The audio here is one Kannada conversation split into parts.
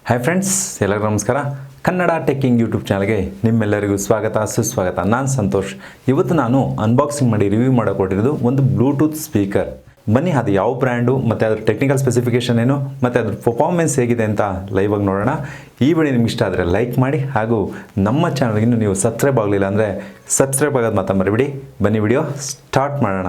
ಹಾಯ್ ಫ್ರೆಂಡ್ಸ್, ಎಲ್ಲರಿಗೂ ನಮಸ್ಕಾರ. ಕನ್ನಡ ಟೆಕ್ಕಿಂಗ್ ಯೂಟ್ಯೂಬ್ ಚಾನಲ್ಗೆ ನಿಮ್ಮೆಲ್ಲರಿಗೂ ಸ್ವಾಗತ ಸುಸ್ವಾಗತ. ನಾನು ಸಂತೋಷ್. ಇವತ್ತು ನಾನು ಅನ್ಬಾಕ್ಸಿಂಗ್ ಮಾಡಿ ರಿವ್ಯೂ ಮಾಡೋಕೊಟ್ಟಿರೋದು ಒಂದು ಬ್ಲೂಟೂತ್ ಸ್ಪೀಕರ್. ಬನ್ನಿ ಅದು ಯಾವ ಬ್ರ್ಯಾಂಡು ಮತ್ತು ಅದ್ರ ಟೆಕ್ನಿಕಲ್ ಸ್ಪೆಸಿಫಿಕೇಷನ್ ಏನು ಮತ್ತು ಅದ್ರ ಪರ್ಫಾರ್ಮೆನ್ಸ್ ಹೇಗಿದೆ ಅಂತ ಲೈವಾಗಿ ನೋಡೋಣ. ಈ ವಿಡಿಯೋ ನಿಮ್ಗೆ ಇಷ್ಟ ಆದರೆ ಲೈಕ್ ಮಾಡಿ, ಹಾಗೂ ನಮ್ಮ ಚಾನಲ್ಗೆ ನೀವು ಸಬ್ಸ್ಕ್ರೈಬ್ ಆಗಲಿಲ್ಲ ಅಂದರೆ ಸಬ್ಸ್ಕ್ರೈಬ್ ಆಗೋದು ಮಾತ್ರ ಮರಿಬೇಡಿ. ಬನ್ನಿ ವಿಡಿಯೋ ಸ್ಟಾರ್ಟ್ ಮಾಡೋಣ.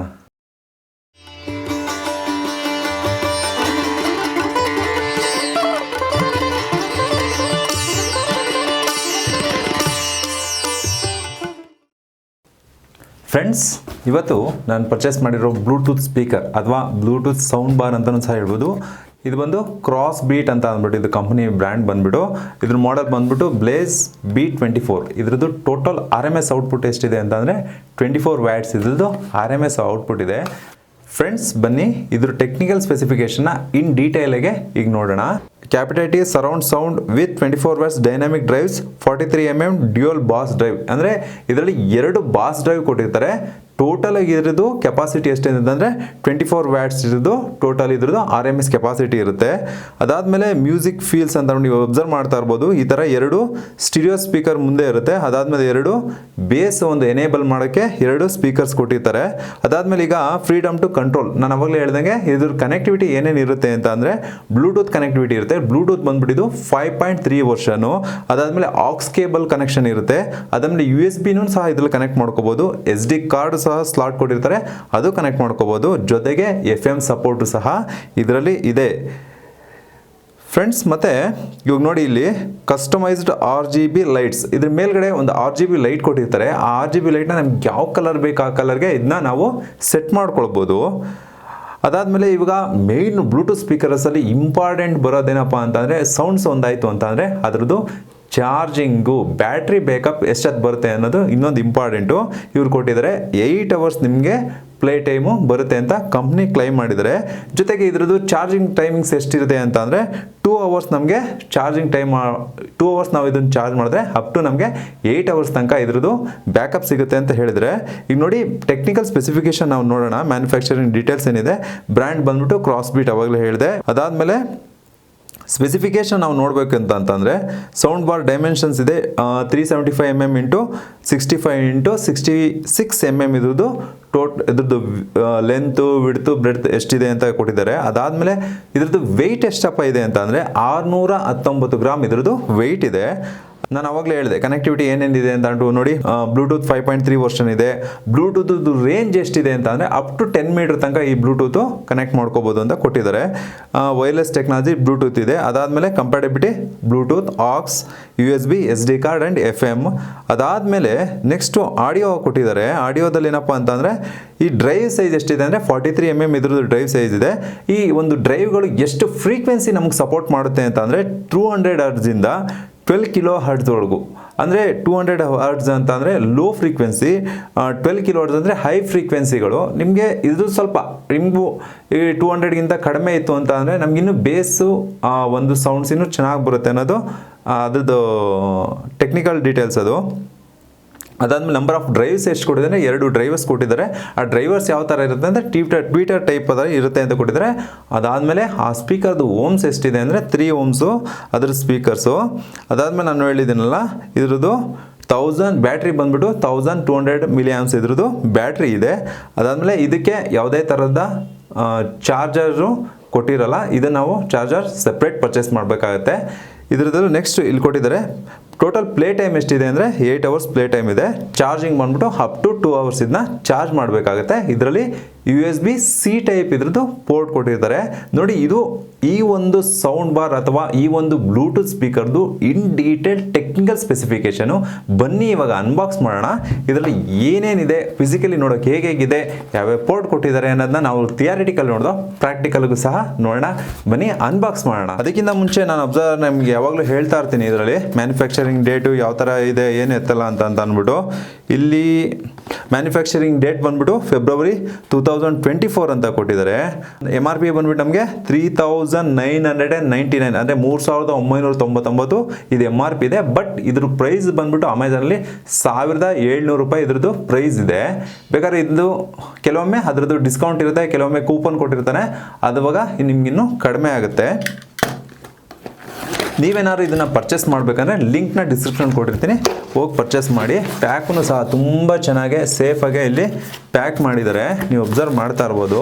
ಫ್ರೆಂಡ್ಸ್, ಇವತ್ತು ನಾನು ಪರ್ಚೇಸ್ ಮಾಡಿರೋ ಬ್ಲೂಟೂತ್ ಸ್ಪೀಕರ್ ಅಥವಾ ಬ್ಲೂಟೂತ್ ಸೌಂಡ್ ಬಾರ್ ಅಂತಲೂ ಸಹ ಹೇಳ್ಬೋದು. ಇದು ಬಂದು ಕ್ರಾಸ್ ಬೀಟ್ ಅಂತ ಅಂದ್ಬಿಟ್ಟು ಇದು ಕಂಪ್ನಿ ಬ್ರ್ಯಾಂಡ್ ಬಂದುಬಿಟ್ಟು, ಇದ್ರ ಮಾಡೆಲ್ ಬಂದುಬಿಟ್ಟು ಬ್ಲೇಸ್ B24. ಇದ್ರದ್ದು ಟೋಟಲ್ RMS ಔಟ್ಪುಟ್ ಎಷ್ಟಿದೆ ಅಂತಂದರೆ 24 ವ್ಯಾಟ್ಸ್ ಇದ್ರದ್ದು RMS ಔಟ್ಪುಟ್ ಇದೆ. ಫ್ರೆಂಡ್ಸ್, ಬನ್ನಿ ಇದ್ರ ಟೆಕ್ನಿಕಲ್ ಸ್ಪೆಸಿಫಿಕೇಷನ್ನ ಇನ್ ಡೀಟೇಲಾಗೆ ಈಗ ನೋಡೋಣ. ಕ್ಯಾಪಿಟೈಟಿ surround sound with 24 watts dynamic drives, 43mm dual bass drive. ಅಂದರೆ ಇದರಲ್ಲಿ 2 ಬಾಸ್ ಡ್ರೈವ್ ಕೊಟ್ಟಿರ್ತಾರೆ. ಟೋಟಲ್ ಆಗಿ ಇದ್ರದ್ದು ಕೆಪಾಸಿಟಿ ಎಷ್ಟಿದೆ ಅಂತಂದರೆ 24 ವ್ಯಾಟ್ಸ್ ಇರೋದು ಟೋಟಲ್ ಇದ್ರದ್ದು RMS ಕೆಪಾಸಿಟಿ ಇರುತ್ತೆ. ಅದಾದಮೇಲೆ ಮ್ಯೂಸಿಕ್ ಫೀಲ್ಸ್ ಅಂತ ನೀವು ಅಬ್ಸರ್ವ್ ಮಾಡ್ತಾ ಇರ್ಬೋದು. ಈ ಥರ 2 ಸ್ಟೀರಿಯೋ ಸ್ಪೀಕರ್ ಮುಂದೆ ಇರುತ್ತೆ. ಅದಾದಮೇಲೆ 2 ಬೇಸ್ ಒಂದು ಎನೇಬಲ್ ಮಾಡೋಕ್ಕೆ 2 ಸ್ಪೀಕರ್ಸ್ ಕೊಟ್ಟಿರ್ತಾರೆ. ಅದಾದಮೇಲೆ ಈಗ ಫ್ರೀಡಮ್ ಟು ಕಂಟ್ರೋಲ್, ನಾನು ಅವಾಗಲೇ ಹೇಳ್ದಂಗೆ ಇದ್ರ ಕನೆಕ್ಟಿವಿಟಿ ಏನೇನು ಇರುತ್ತೆ ಅಂತ ಅಂದರೆ ಬ್ಲೂಟೂತ್ ಕನೆಕ್ಟಿವಿಟಿ ಇರುತ್ತೆ. ಬ್ಲೂಟೂತ್ ಬಂದ್ಬಿಟ್ಟಿದ್ದು 5.3 ವರ್ಷನು. ಅದಾದಮೇಲೆ ಆಕ್ಸ್ ಕೇಬಲ್ ಕನೆಕ್ಷನ್ ಇರುತ್ತೆ. ಅದಾದಮೇಲೆ USB-ನೂ ಸಹ ಇದ್ರಲ್ಲಿ ಕನೆಕ್ಟ್ ಮಾಡ್ಕೋಬೋದು. SD ಕಾರ್ಡ್ ಸಹ ಸ್ಲಾಟ್ ಕೊಟ್ಟಿರ್ತಾರೆ, ಅದು ಕನೆಕ್ಟ್ ಮಾಡ್ಕೋಬೋದು. ಜೊತೆಗೆ FM ಸಪೋರ್ಟು ಸಹ ಇದರಲ್ಲಿ ಇದೆ ಫ್ರೆಂಡ್ಸ್. ಮತ್ತೆ ಇವಾಗ ನೋಡಿ, ಇಲ್ಲಿ ಕಸ್ಟಮೈಸ್ಡ್ RGB ಲೈಟ್ಸ್, ಇದ್ರ ಮೇಲ್ಗಡೆ ಒಂದು RGB ಲೈಟ್ ಕೊಟ್ಟಿರ್ತಾರೆ. ಆ RGB ಲೈಟ್ನ ನಮ್ಗೆ ಯಾವ ಕಲರ್ ಬೇಕು ಆ ಕಲರ್ಗೆ ಇದನ್ನ ನಾವು ಸೆಟ್ ಮಾಡ್ಕೊಳ್ಬೋದು. ಅದಾದಮೇಲೆ ಇವಾಗ ಮೇಯ್ನ್ ಬ್ಲೂಟೂತ್ ಸ್ಪೀಕರ್ಸಲ್ಲಿ ಇಂಪಾರ್ಟೆಂಟ್ ಬರೋದೇನಪ್ಪ ಅಂತಂದರೆ ಸೌಂಡ್ಸ್ ಒಂದಾಯಿತು ಅಂತಂದರೆ ಅದರದ್ದು ಚಾರ್ಜಿಂಗು, ಬ್ಯಾಟ್ರಿ ಬೇಕಪ್ ಎಷ್ಟೊತ್ತು ಬರುತ್ತೆ ಅನ್ನೋದು ಇನ್ನೊಂದು ಇಂಪಾರ್ಟೆಂಟು. ಇವ್ರು ಕೊಟ್ಟಿದ್ದಾರೆ 8 ಅವರ್ಸ್ ನಿಮಗೆ ಪ್ಲೇ ಟೈಮು ಬರುತ್ತೆ ಅಂತ ಕಂಪ್ನಿ ಕ್ಲೈಮ್ ಮಾಡಿದ್ದಾರೆ. ಜೊತೆಗೆ ಇದ್ರದ್ದು ಚಾರ್ಜಿಂಗ್ ಟೈಮಿಂಗ್ಸ್ ಎಷ್ಟಿರುತ್ತೆ ಅಂತ ಅಂದರೆ 2 ಅವರ್ಸ್ ನಮಗೆ ಚಾರ್ಜಿಂಗ್ ಟೈಮ್. 2 ಅವರ್ಸ್ ನಾವು ಇದನ್ನು ಚಾರ್ಜ್ ಮಾಡಿದ್ರೆ ಅಪ್ ಟು ನಮಗೆ 8 ಅವರ್ಸ್ ತನಕ ಇದ್ರದ್ದು ಬ್ಯಾಕಪ್ ಸಿಗುತ್ತೆ ಅಂತ ಹೇಳಿದರೆ. ಈಗ ನೋಡಿ ಟೆಕ್ನಿಕಲ್ ಸ್ಪೆಸಿಫಿಕೇಶನ್ ನಾವು ನೋಡೋಣ. ಮ್ಯಾನುಫ್ಯಾಕ್ಚರಿಂಗ್ ಡೀಟೇಲ್ಸ್ ಏನಿದೆ, ಬ್ರ್ಯಾಂಡ್ ಬಂದ್ಬಿಟ್ಟು ಕ್ರಾಸ್ ಬೀಟ್ ಅವಾಗಲೇ ಹೇಳಿದೆ. ಅದಾದಮೇಲೆ ಸ್ಪೆಸಿಫಿಕೇಷನ್ ನಾವು ನೋಡಬೇಕಂತ ಅಂತಂದರೆ ಸೌಂಡ್ ಬಾರ್ ಡೈಮೆನ್ಷನ್ಸ್ ಇದೆ 375mm ಇಂಟು 65 × 66 mm ಇದ್ರದ್ದು ಇದ್ರದ್ದು ಲೆಂತು ವಿಡ್ತು ಬ್ರೆಡ್ತ್ ಎಷ್ಟಿದೆ ಅಂತ ಕೊಟ್ಟಿದ್ದಾರೆ. ಅದಾದಮೇಲೆ ಇದ್ರದ್ದು ವೆಯ್ಟ್ ಎಷ್ಟಪ್ಪ ಇದೆ ಅಂತ ಅಂದರೆ 619 ಗ್ರಾಮ್ ಇದ್ರದ್ದು ವೆಯ್ಟ್ ಇದೆ. ನಾನು ಅವಾಗಲೇ ಹೇಳಿದೆ ಕನೆಕ್ಟಿವಿಟಿ ಏನೇನಿದೆ ಅಂತ ನೋಡಿ. ಬ್ಲೂಟೂತ್ 5.3 ವರ್ಷನ್ ಇದೆ. ಬ್ಲೂಟೂತ್ ರೇಂಜ್ ಎಷ್ಟಿದೆ ಅಂತ ಅಂದರೆ ಅಪ್ ಟು 10 ಮೀಟರ್ ತನಕ ಈ ಬ್ಲೂಟೂತು ಕನೆಕ್ಟ್ ಮಾಡ್ಕೋಬೋದು ಅಂತ ಕೊಟ್ಟಿದ್ದಾರೆ. ವೈರ್ಲೆಸ್ ಟೆಕ್ನಾಲಜಿ ಬ್ಲೂಟೂತ್ ಇದೆ. ಅದಾದಮೇಲೆ compatibility Bluetooth, aux, USB, SD card and FM. ಅದಾದಮೇಲೆ ನೆಕ್ಸ್ಟು ಆಡಿಯೋ ಕೊಟ್ಟಿದ್ದಾರೆ. ಆಡಿಯೋದಲ್ಲಿ ಏನಪ್ಪ ಅಂತಂದರೆ ಈ ಡ್ರೈವ್ ಸೈಜ್ ಎಷ್ಟಿದೆ ಅಂದರೆ 43mm ಇದ್ರದ್ದು ಡ್ರೈವ್ ಸೈಜ್ ಇದೆ. ಈ ಒಂದು ಡ್ರೈವ್ಗಳು ಎಷ್ಟು ಫ್ರೀಕ್ವೆನ್ಸಿ ನಮಗೆ ಸಪೋರ್ಟ್ ಮಾಡುತ್ತೆ ಅಂತ ಅಂದರೆ 200 ಹರ್ಟ್ಜಿಂದ 12 kHz ವರೆಗೂ. ಅಂದರೆ 200 ಹರ್ಟ್ಸ್ ಅಂತ ಅಂದರೆ ಲೋ ಫ್ರೀಕ್ವೆನ್ಸಿ, 12 kHz ಅಂದರೆ ಹೈ ಫ್ರೀಕ್ವೆನ್ಸಿಗಳು. ನಿಮಗೆ ಇದು ಸ್ವಲ್ಪ ನಿಮಗೂ ಈ 200ಗಿಂತ ಕಡಿಮೆ ಇತ್ತು ಅಂತ ಅಂದರೆ ನಮಗಿನ್ನೂ ಬೇಸು ಒಂದು ಸೌಂಡ್ಸ್ ಇನ್ನೂ ಚೆನ್ನಾಗಿ ಬರುತ್ತೆ ಅನ್ನೋದು ಅದ್ರದ್ದು ಟೆಕ್ನಿಕಲ್ ಡೀಟೇಲ್ಸ್ ಅದು. ಅದಾದಮೇಲೆ ನಂಬರ್ ಆಫ್ ಡ್ರೈವ್ಸ್ ಎಷ್ಟು ಕೊಟ್ಟಿದ್ದಾರೆ, 2 ಡ್ರೈವರ್ಸ್ ಕೊಟ್ಟಿದ್ದಾರೆ. ಆ ಡ್ರೈವರ್ಸ್ ಯಾವ ಥರ ಇರುತ್ತೆ ಅಂದರೆ ಟ್ವೀಟರ್ ಟೈಪ್ ಅದ ಇರುತ್ತೆ ಅಂತ ಕೊಟ್ಟಿದ್ದಾರೆ. ಅದಾದಮೇಲೆ ಆ ಸ್ಪೀಕರ್ದು ಓಮ್ಸ್ ಎಷ್ಟಿದೆ ಅಂದರೆ 3 ಓಮ್ಸು ಅದ್ರ ಸ್ಪೀಕರ್ಸು. ಅದಾದಮೇಲೆ ನಾನು ಹೇಳಿದ್ದೀನಲ್ಲ ಇದ್ರದ್ದು 1000 ಬ್ಯಾಟ್ರಿ ಬಂದ್ಬಿಟ್ಟು 1200 mAh ಇದ್ರದ್ದು ಬ್ಯಾಟ್ರಿ ಇದೆ. ಅದಾದಮೇಲೆ ಇದಕ್ಕೆ ಯಾವುದೇ ಥರದ ಚಾರ್ಜರು ಕೊಟ್ಟಿರಲ್ಲ. ಇದನ್ನು ನಾವು ಚಾರ್ಜರ್ ಸೆಪ್ರೇಟ್ ಪರ್ಚೇಸ್ ಮಾಡಬೇಕಾಗತ್ತೆ. ಇದ್ರದ್ದು ನೆಕ್ಸ್ಟ್ ಇಲ್ಲಿ ಕೊಟ್ಟಿದ್ದಾರೆ ಟೋಟಲ್ ಪ್ಲೇ ಟೈಮ್ ಎಷ್ಟಿದೆ ಅಂದರೆ 8 ಅವರ್ಸ್ ಪ್ಲೇ ಟೈಮ್ ಇದೆ. ಚಾರ್ಜಿಂಗ್ ಬಂದ್ಬಿಟ್ಟು ಅಪ್ ಟು 2 ಅವರ್ಸ್ ಇದನ್ನ ಚಾರ್ಜ್ ಮಾಡಬೇಕಾಗುತ್ತೆ. ಇದರಲ್ಲಿ USB-C ಟೈಪ್ ಇದ್ರದ್ದು ಪೋರ್ಟ್ ಕೊಟ್ಟಿರ್ತಾರೆ. ನೋಡಿ, ಇದು ಈ ಒಂದು ಸೌಂಡ್ ಬಾರ್ ಅಥವಾ ಈ ಒಂದು ಬ್ಲೂಟೂತ್ ಸ್ಪೀಕರ್ದು ಇನ್ ಡೀಟೇಲ್ ಟೆಕ್ನಿಕಲ್ ಸ್ಪೆಸಿಫಿಕೇಶನು. ಬನ್ನಿ ಇವಾಗ ಅನ್ಬಾಕ್ಸ್ ಮಾಡೋಣ. ಇದರಲ್ಲಿ ಏನೇನಿದೆ ಫಿಸಿಕಲಿ ನೋಡೋಕೆ ಹೇಗಿದೆ, ಯಾವ್ಯಾವ ಪೋರ್ಟ್ ಕೊಟ್ಟಿದ್ದಾರೆ ಅನ್ನೋದನ್ನ ನಾವು ಥಿಯರಿಟಿಕಲ್ ನೋಡಿದೋ ಪ್ರಾಕ್ಟಿಕಲ್ಗೂ ಸಹ ನೋಡೋಣ. ಬನ್ನಿ ಅನ್ಬಾಕ್ಸ್ ಮಾಡೋಣ. ಅದಕ್ಕಿಂತ ಮುಂಚೆ ನಾನು ನಮಗೆ ಯಾವಾಗಲೂ ಹೇಳ್ತಾ ಇರ್ತೀನಿ ಇದರಲ್ಲಿ ಮ್ಯಾನುಫ್ಯಾಕ್ಚರಿಂಗ್ ಡೇಟು ಯಾವ ಥರ ಇದೆ ಏನು ಎತ್ತಲ್ಲ ಅಂತ ಅಂದ್ಬಿಟ್ಟು. ಇಲ್ಲಿ ಮ್ಯಾನುಫ್ಯಾಕ್ಚರಿಂಗ್ ಡೇಟ್ ಬಂದ್ಬಿಟ್ಟು ಫೆಬ್ರವರಿ 2024 ಅಂತ ಕೊಟ್ಟಿದ್ದಾರೆ. MRP ಬಂದ್ಬಿಟ್ಟು ನಮಗೆ 3999 ಅಂದರೆ 3999 ಇದು MRP ಇದೆ. ಬಟ್ ಇದ್ರ ಪ್ರೈಸ್ ಬಂದ್ಬಿಟ್ಟು ಅಮೆಝಾನಲ್ಲಿ 1700 ರೂಪಾಯಿ ಇದ್ರದ್ದು ಪ್ರೈಸ್ ಇದೆ. ಬೇಕಾದ್ರೆ ಇದು ಕೆಲವೊಮ್ಮೆ ಅದರದ್ದು ಡಿಸ್ಕೌಂಟ್ ಇರುತ್ತೆ, ಕೆಲವೊಮ್ಮೆ ಕೂಪನ್ ಕೊಟ್ಟಿರ್ತಾನೆ, ಅದುವಾಗ ನಿಮ್ಗಿನ್ನೂ ಕಡಿಮೆ ಆಗುತ್ತೆ. ನೀವೇನಾದ್ರು ಇದನ್ನು ಪರ್ಚೇಸ್ ಮಾಡಬೇಕಂದ್ರೆ ಲಿಂಕ್ನ ಡಿಸ್ಕ್ರಿಪ್ಷನ್ ಕೊಟ್ಟಿರ್ತೀನಿ, ಹೋಗಿ ಪರ್ಚೇಸ್ ಮಾಡಿ. ಪ್ಯಾಕನ್ನು ಸಹ ತುಂಬ ಚೆನ್ನಾಗಿ ಸೇಫಾಗೆ ಇಲ್ಲಿ ಪ್ಯಾಕ್ ಮಾಡಿದ್ದಾರೆ, ನೀವು ಅಬ್ಸರ್ವ್ ಮಾಡ್ತಾ ಇರ್ಬೋದು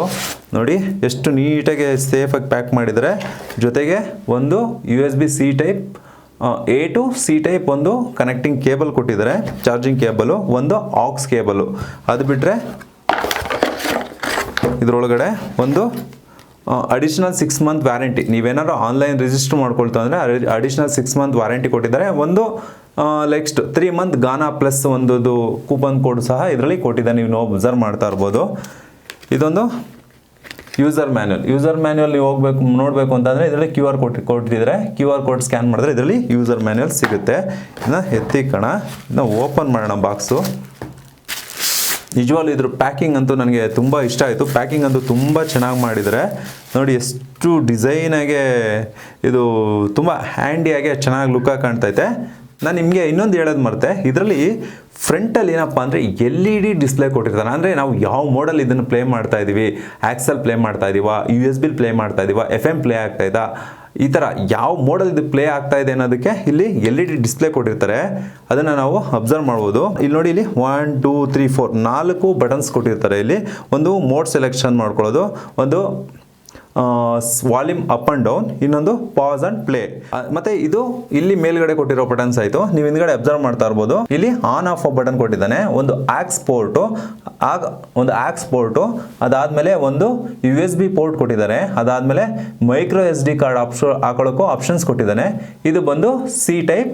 ನೋಡಿ ಎಷ್ಟು ನೀಟಾಗಿ ಸೇಫಾಗಿ ಪ್ಯಾಕ್ ಮಾಡಿದ್ದಾರೆ. ಜೊತೆಗೆ ಒಂದು USB-C type A to C type ಒಂದು ಕನೆಕ್ಟಿಂಗ್ ಕೇಬಲ್ ಕೊಟ್ಟಿದ್ದಾರೆ, ಚಾರ್ಜಿಂಗ್ ಕೇಬಲು, ಒಂದು ಆಕ್ಸ್ ಕೇಬಲು. ಅದು ಬಿಟ್ಟರೆ ಇದರೊಳಗಡೆ ಒಂದು ಅಡಿಷ್ನಲ್ 6 ಮಂತ್ ವ್ಯಾರಂಟಿ. ನೀವೇನಾದ್ರು ಆನ್ಲೈನ್ ರಿಜಿಸ್ಟರ್ ಮಾಡ್ಕೊಳ್ತಾ ಅಂದರೆ ಅಡಿಷ್ನಲ್ 6 ಮಂತ್ ವ್ಯಾರಂಟಿ ಕೊಟ್ಟಿದ್ದಾರೆ. ಒಂದು ನೆಕ್ಸ್ಟ್ 3 ಮಂತ್ ಗಾನಾ ಪ್ಲಸ್ ಒಂದು ಕೂಪನ್ ಕೋಡ್ ಸಹ ಇದರಲ್ಲಿ ಕೊಟ್ಟಿದ್ದಾರೆ, ನೀವು ಅಬ್ಸರ್ವ್ ಮಾಡ್ತಾ ಇರ್ಬೋದು. ಇದೊಂದು ಯೂಸರ್ ಮ್ಯಾನ್ಯುವಲ್ ನೀವು ಹೋಗಬೇಕು ನೋಡಬೇಕು ಅಂತಂದರೆ ಇದರಲ್ಲಿ QR ಕೊಟ್ಟಿದ್ದಾರೆ. QR ಕೋಡ್ ಸ್ಕ್ಯಾನ್ ಮಾಡಿದ್ರೆ ಇದರಲ್ಲಿ ಯೂಸರ್ ಮ್ಯಾನ್ಯುವಲ್ ಸಿಗುತ್ತೆ. ಇದನ್ನ ಎತ್ತಿಕೋಣ, ಇದನ್ನ ಓಪನ್ ಮಾಡೋಣ ಬಾಕ್ಸು. ನಿಜವಾಗ್ಲೂ ಇದ್ರ ಪ್ಯಾಕಿಂಗ್ ಅಂತೂ ನನಗೆ ತುಂಬ ಇಷ್ಟ ಆಯಿತು. ಪ್ಯಾಕಿಂಗ್ ಅಂತೂ ತುಂಬ ಚೆನ್ನಾಗಿ ಮಾಡಿದ್ದಾರೆ ನೋಡಿ, ಎಷ್ಟು ಡಿಸೈನಾಗೆ ಇದು ತುಂಬ ಹ್ಯಾಂಡಿಯಾಗೆ ಚೆನ್ನಾಗಿ ಲುಕ್ಕಾಗಿ ಕಾಣ್ತೈತೆ. ನಾನು ನಿಮಗೆ ಇನ್ನೊಂದು ಹೇಳೋದು ಮರೆತೆ, ಇದರಲ್ಲಿ ಫ್ರಂಟಲ್ಲಿ ಏನಪ್ಪ ಅಂದರೆ LED ಡಿಸ್ಪ್ಲೇ ಕೊಟ್ಟಿರ್ತಾನೆ. ಅಂದರೆ ನಾವು ಯಾವ ಮೋಡಲ್ ಇದನ್ನು ಪ್ಲೇ ಮಾಡ್ತಾ ಇದ್ದೀವಿ, ಆಕ್ಸಲ್ ಪ್ಲೇ ಮಾಡ್ತಾ ಇದ್ದೀವ, USB ಪ್ಲೇ ಮಾಡ್ತಾ ಇದ್ದೀವ, FM ಪ್ಲೇ ಆಗ್ತಾಯಿದ್ದ, ಈ ಥರ ಯಾವ ಮೋಡಲ್ ಇದು ಪ್ಲೇ ಆಗ್ತಾ ಇದೆ ಅನ್ನೋದಕ್ಕೆ ಇಲ್ಲಿ LED ಡಿಸ್ಪ್ಲೇ ಕೊಟ್ಟಿರ್ತಾರೆ, ಅದನ್ನು ನಾವು ಅಬ್ಸರ್ವ್ ಮಾಡ್ಬೋದು. ಇಲ್ಲಿ ನೋಡಿ, ಇಲ್ಲಿ 1 2 3 4 4 ಬಟನ್ಸ್ ಕೊಟ್ಟಿರ್ತಾರೆ. ಇಲ್ಲಿ ಒಂದು ಮೋಡ್ ಸೆಲೆಕ್ಷನ್ ಮಾಡ್ಕೊಳ್ಳೋದು, ಒಂದು ವಾಲ್ಯೂಮ್ ಅಪ್ ಆ್ಯಂಡ್ ಡೌನ್, ಇನ್ನೊಂದು ಪಾಸ್ ಆ್ಯಂಡ್ ಪ್ಲೇ. ಮತ್ತು ಇದು ಇಲ್ಲಿ ಮೇಲ್ಗಡೆ ಕೊಟ್ಟಿರೋ ಬಟನ್ಸ್ ಆಯಿತು. ನೀವು ಹಿಂದ್ಗಡೆ ಅಬ್ಸರ್ವ್ ಮಾಡ್ತಾ ಇರ್ಬೋದು, ಇಲ್ಲಿ ಆನ್ ಆಫ್ ಬಟನ್ ಕೊಟ್ಟಿದ್ದಾನೆ, ಒಂದು ಆಕ್ಸ್ ಪೋರ್ಟು, ಅದಾದಮೇಲೆ ಒಂದು USB ಪೋರ್ಟ್ ಕೊಟ್ಟಿದ್ದಾರೆ, ಅದಾದಮೇಲೆ ಮೈಕ್ರೋ SD ಕಾರ್ಡ್ ಹಾಕೊಳ್ಳೋಕ್ಕೂ ಆಪ್ಷನ್ಸ್ ಕೊಟ್ಟಿದ್ದಾನೆ. ಇದು ಬಂದು C type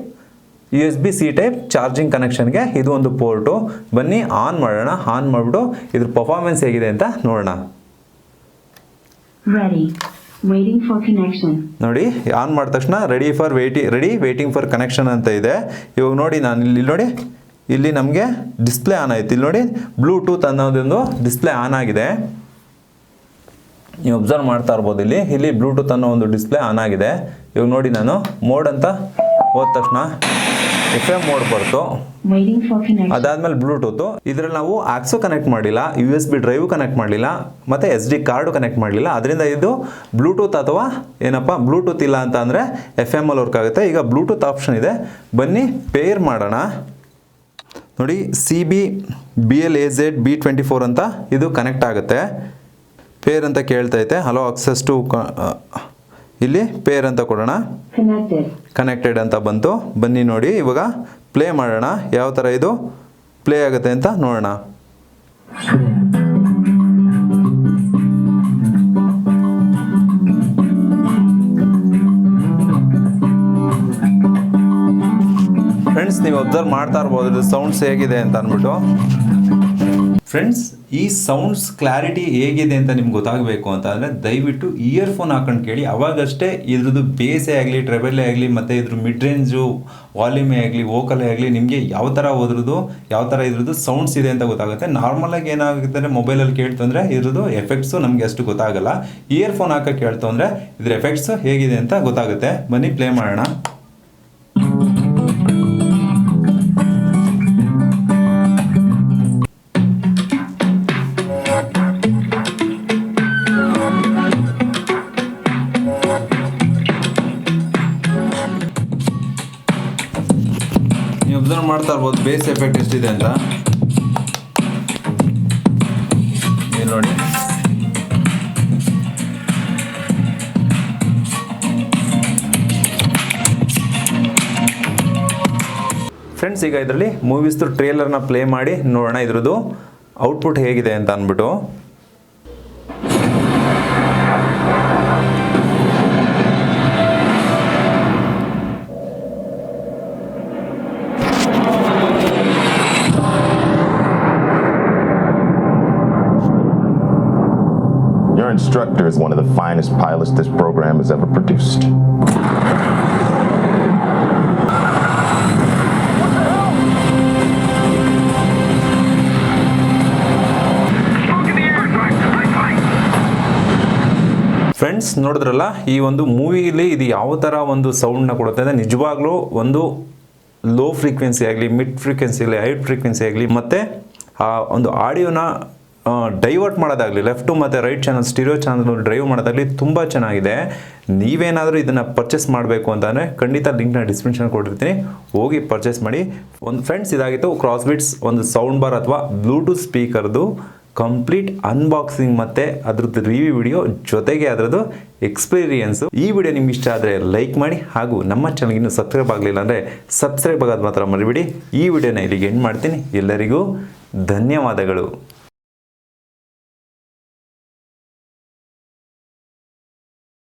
USB-C type charging ಕನೆಕ್ಷನ್ಗೆ ಇದು ಒಂದು ಪೋರ್ಟು. ಬನ್ನಿ ಆನ್ ಮಾಡೋಣ. ಆನ್ ಮಾಡಿಬಿಟ್ಟು ಇದ್ರ ಪರ್ಫಾರ್ಮೆನ್ಸ್ ಹೇಗಿದೆ ಅಂತ ನೋಡೋಣ. ನೋಡಿ, ಆನ್ ಮಾಡಿದ ತಕ್ಷಣ ವೇಟಿಂಗ್ ಫಾರ್ ಕನೆಕ್ಷನ್ ಅಂತ ಇದೆ. ಇವಾಗ ನೋಡಿ, ನಾನು ಇಲ್ಲಿ ನೋಡಿ, ಇಲ್ಲಿ ನಮಗೆ ಡಿಸ್ಪ್ಲೇ ಆನ್ ಆಯಿತು. ಇಲ್ಲಿ ನೋಡಿ, ಬ್ಲೂಟೂತ್ ಅನ್ನೋದೊಂದು ಡಿಸ್ಪ್ಲೇ ಆನ್ ಆಗಿದೆ, ನೀವು ಅಬ್ಸರ್ವ್ ಮಾಡ್ತಾ ಇರ್ಬೋದು. ಇಲ್ಲಿ ಬ್ಲೂಟೂತ್ ಅನ್ನೋ ಒಂದು ಡಿಸ್ಪ್ಲೇ ಆನ್ ಆಗಿದೆ. ಇವಾಗ ನೋಡಿ, ನಾನು ಮೋಡ್ ಅಂತ ಹೋದ ತಕ್ಷಣ FM ಮೋಡ್ ಬರ್ತು. ಅದಾದ್ಮೇಲೆ ಬ್ಲೂಟೂತ್. ಇದರಲ್ಲಿ ನಾವು ಆಕ್ಸು ಕನೆಕ್ಟ್ ಮಾಡಿಲ್ಲ, USB ಡ್ರೈವ್ ಕನೆಕ್ಟ್ ಮಾಡಲಿಲ್ಲ, ಮತ್ತು SD ಕಾರ್ಡು ಕನೆಕ್ಟ್ ಮಾಡಲಿಲ್ಲ. ಅದರಿಂದ ಇದು ಬ್ಲೂಟೂತ್ ಅಥವಾ ಏನಪ್ಪ ಬ್ಲೂಟೂತ್ ಇಲ್ಲ ಅಂತ ಅಂದರೆ FM ಅಲ್ಲಿ ವರ್ಕ್ ಆಗುತ್ತೆ. ಈಗ ಬ್ಲೂಟೂತ್ ಆಪ್ಷನ್ ಇದೆ, ಬನ್ನಿ ಪೇರ್ ಮಾಡೋಣ. ನೋಡಿ, CB-BLAZ B24 ಅಂತ ಇದು ಕನೆಕ್ಟ್ ಆಗುತ್ತೆ. ಪೇರ್ ಅಂತ ಕೇಳ್ತೈತೆ, ಹಲೋ ಅಕ್ಸೆಸ್ ಟು, ಇಲ್ಲಿ ಪೇರ್ ಅಂತ ಕೊಡೋಣ, ಕನೆಕ್ಟೆಡ್ ಅಂತ ಬಂತು. ಬನ್ನಿ ನೋಡಿ, ಇವಾಗ ಪ್ಲೇ ಮಾಡೋಣ, ಯಾವ ಥರ ಇದು ಪ್ಲೇ ಆಗುತ್ತೆ ಅಂತ ನೋಡೋಣ. ಫ್ರೆಂಡ್ಸ್, ನೀವು ಅಬ್ಸರ್ವ್ ಮಾಡ್ತಾ ಇರ್ಬೋದು ಇದು ಸೌಂಡ್ಸ್ ಹೇಗಿದೆ ಅಂತ ಅಂದ್ಬಿಟ್ಟು. ಫ್ರೆಂಡ್ಸ್, ಈ ಸೌಂಡ್ಸ್ ಕ್ಲಾರಿಟಿ ಹೇಗಿದೆ ಅಂತ ನಿಮ್ಗೆ ಗೊತ್ತಾಗಬೇಕು ಅಂತ ಅಂದರೆ ದಯವಿಟ್ಟು ಇಯರ್ಫೋನ್ ಹಾಕೊಂಡು ಕೇಳಿ. ಅವಾಗಷ್ಟೇ ಇದ್ರದ್ದು ಬೇಸೇ ಆಗಲಿ, ಟ್ರೆಬಲ್ಲೇ ಆಗಲಿ, ಮತ್ತು ಇದ್ರ ಮಿಡ್ ರೇಂಜು ವಾಲ್ಯೂಮೇ ಆಗಲಿ, ವೋಕಲೇ ಆಗಲಿ, ನಿಮಗೆ ಯಾವ ಥರ ಇದ್ರದ್ದು ಸೌಂಡ್ಸ್ ಇದೆ ಅಂತ ಗೊತ್ತಾಗುತ್ತೆ. ನಾರ್ಮಲಾಗಿ ಏನಾಗುತ್ತೆ ಅಂದರೆ ಮೊಬೈಲಲ್ಲಿ ಕೇಳ್ತು ಅಂದರೆ ಇದ್ರದ್ದು ಎಫೆಕ್ಟ್ಸು ನಮಗೆ ಅಷ್ಟು ಗೊತ್ತಾಗಲ್ಲ. ಇಯರ್ಫೋನ್ ಹಾಕೋ ಕೇಳ್ತು ಅಂದರೆ ಇದ್ರ ಎಫೆಕ್ಟ್ಸು ಹೇಗಿದೆ ಅಂತ ಗೊತ್ತಾಗುತ್ತೆ. ಬನ್ನಿ ಪ್ಲೇ ಮಾಡೋಣ. ಅಬ್ಸರ್ವ್ ಮಾಡ್ತಾ ಇರ್ಬೋದು ಬೇಸ್ ಎಫೆಕ್ಟ್ ಎಷ್ಟಿದೆ ಅಂತ. ನೋಡಿ, ಫ್ರೆಂಡ್ಸ್, ಈಗ ಇದರಲ್ಲಿ ಮೂವೀಸ್ದು ಟ್ರೇಲರ್ನ ಪ್ಲೇ ಮಾಡಿ ನೋಡೋಣ ಇದ್ರದ್ದು ಔಟ್ಪುಟ್ ಹೇಗಿದೆ ಅಂತ ಅಂದ್ಬಿಟ್ಟು. Your instructor is one of the finest pilots this program has ever produced. Friends, ನೋಡಿದ್ರಲ್ಲ ಈ ಒಂದು ಮೂವಿಲಿ ಇದು ಯಾವ ಥರ ಒಂದು ಸೌಂಡ್ನ ಕೊಡುತ್ತೆ ಅಂದರೆ ನಿಜವಾಗ್ಲೂ ಒಂದು ಲೋ ಫ್ರೀಕ್ವೆನ್ಸಿ ಆಗಲಿ, ಮಿಡ್ ಫ್ರೀಕ್ವೆನ್ಸಿ ಆಗಲಿ, ಹೈ ಫ್ರೀಕ್ವೆನ್ಸಿ ಆಗಲಿ, ಮತ್ತು ಆ ಒಂದು ಆಡಿಯೋನ ಡೈವರ್ಟ್ ಮಾಡೋದಾಗಲಿ ಲೆಫ್ಟು ಮತ್ತು right channel stereo channel drive ಮಾಡೋದಾಗಲಿ ತುಂಬ ಚೆನ್ನಾಗಿದೆ. ನೀವೇನಾದರೂ ಇದನ್ನು ಪರ್ಚೇಸ್ ಮಾಡಬೇಕು ಅಂತಂದರೆ ಖಂಡಿತ ಲಿಂಕ್ನ ಡಿಸ್ಕ್ರಿಪ್ಷನ್ ಕೊಟ್ಟಿರ್ತೀನಿ, ಹೋಗಿ ಪರ್ಚೇಸ್ ಮಾಡಿ. ಒಂದು ಫ್ರೆಂಡ್ಸ್ ಇದಾಗಿತ್ತು ಕ್ರಾಸ್ಬಿಟ್ಸ್ ಒಂದು ಸೌಂಡ್ ಬಾರ್ ಅಥವಾ ಬ್ಲೂಟೂತ್ ಸ್ಪೀಕರ್ದು ಕಂಪ್ಲೀಟ್ ಅನ್ಬಾಕ್ಸಿಂಗ್ ಮತ್ತು ಅದ್ರದ್ದು ರಿವ್ಯೂ ವಿಡಿಯೋ ಜೊತೆಗೆ ಅದರದ್ದು ಎಕ್ಸ್ಪೀರಿಯನ್ಸು. ಈ ವಿಡಿಯೋ ನಿಮ್ಗೆ ಇಷ್ಟ ಆದರೆ ಲೈಕ್ ಮಾಡಿ, ಹಾಗೂ ನಮ್ಮ ಚಾನಲ್ಗೆ ಇನ್ನೂ ಸಬ್ಸ್ಕ್ರೈಬ್ ಆಗಲಿಲ್ಲ ಅಂದರೆ ಸಬ್ಸ್ಕ್ರೈಬ್ ಆಗೋದು ಮಾತ್ರ ಮರಿಬೇಡಿ. ಈ ವಿಡಿಯೋನ ಇಲ್ಲಿಗೆ ಎಂಡ್ ಮಾಡ್ತೀನಿ. ಎಲ್ಲರಿಗೂ ಧನ್ಯವಾದಗಳು.